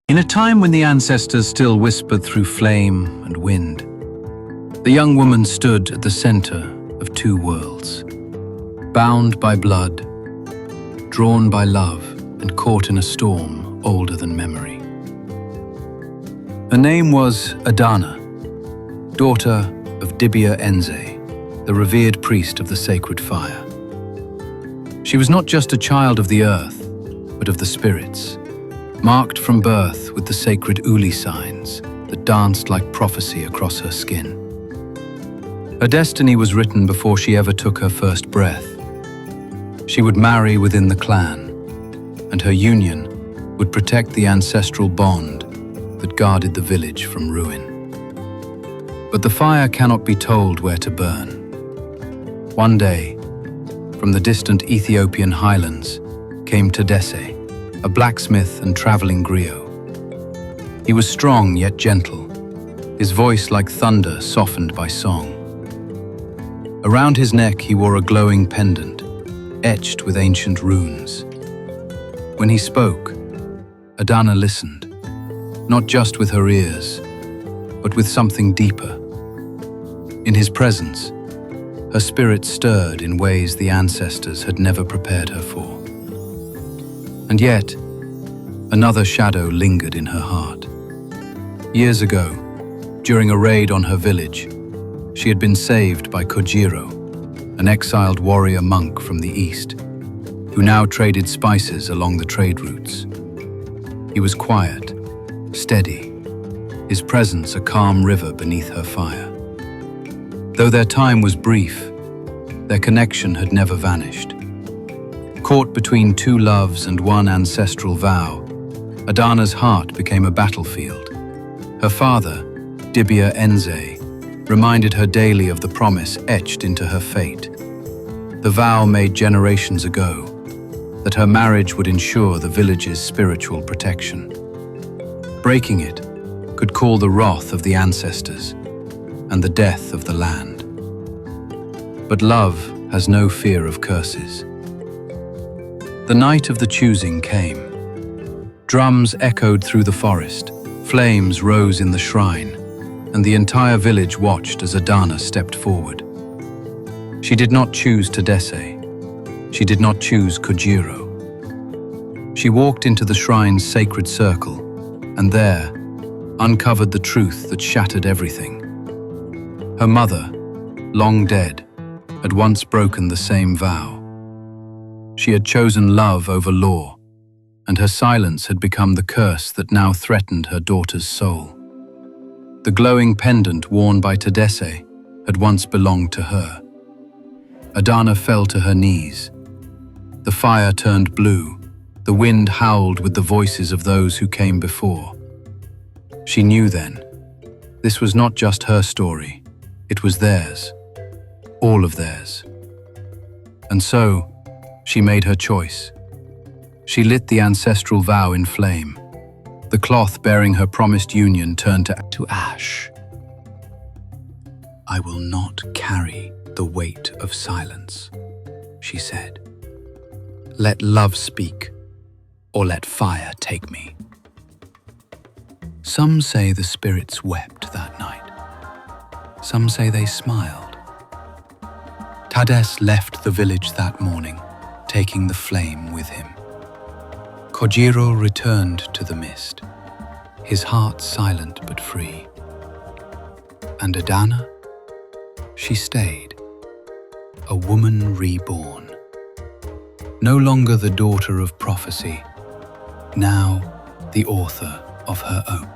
In a time when the ancestors still whispered through flame and wind, the young woman stood at the center of two worlds, bound by blood, drawn by love, and caught in a storm older than memory. Her name was Adana, daughter of Dibia Enze, the revered priest of the sacred fire. She was not just a child of the earth, but of the spirits, marked from birth with the sacred Uli signs that danced like prophecy across her skin. Her destiny was written before she ever took her first breath. She would marry within the clan, and her union would protect the ancestral bond that guarded the village from ruin. But the fire cannot be told where to burn. One day, from the distant Ethiopian highlands, came Tadesse, a blacksmith and traveling griot. He was strong yet gentle, his voice like thunder softened by song. Around his neck he wore a glowing pendant, etched with ancient runes. When he spoke, Adana listened, not just with her ears, but with something deeper. In his presence, her spirit stirred in ways the ancestors had never prepared her for. And yet, another shadow lingered in her heart. Years ago, during a raid on her village, she had been saved by Kojiro, an exiled warrior monk from the east, who now traded spices along the trade routes. He was quiet, steady, his presence a calm river beneath her fire. Though their time was brief, their connection had never vanished. Caught between two loves and one ancestral vow, Adana's heart became a battlefield. Her father, Dibia Enze, reminded her daily of the promise etched into her fate. The vow made generations ago, that her marriage would ensure the village's spiritual protection. Breaking it could call the wrath of the ancestors and the death of the land. But love has no fear of curses. The night of the choosing came. Drums echoed through the forest, flames rose in the shrine, and the entire village watched as Adana stepped forward. She did not choose Tadesse. She did not choose Kojiro. She walked into the shrine's sacred circle, and there uncovered the truth that shattered everything. Her mother, long dead, had once broken the same vow. She had chosen love over law, and her silence had become the curse that now threatened her daughter's soul. The glowing pendant worn by Tadesse had once belonged to her. Adana fell to her knees. The fire turned blue, the wind howled with the voices of those who came before. She knew then, this was not just her story, it was theirs, all of theirs. And so, she made her choice. She lit the ancestral vow in flame. The cloth bearing her promised union turned to ash. "I will not carry the weight of silence," she said. "Let love speak, or let fire take me." Some say the spirits wept that night. Some say they smiled. Tadesse left the village that morning, taking the flame with him. Kojiro returned to the mist, his heart silent but free. And Adana? She stayed, a woman reborn. No longer the daughter of prophecy, now the author of her own.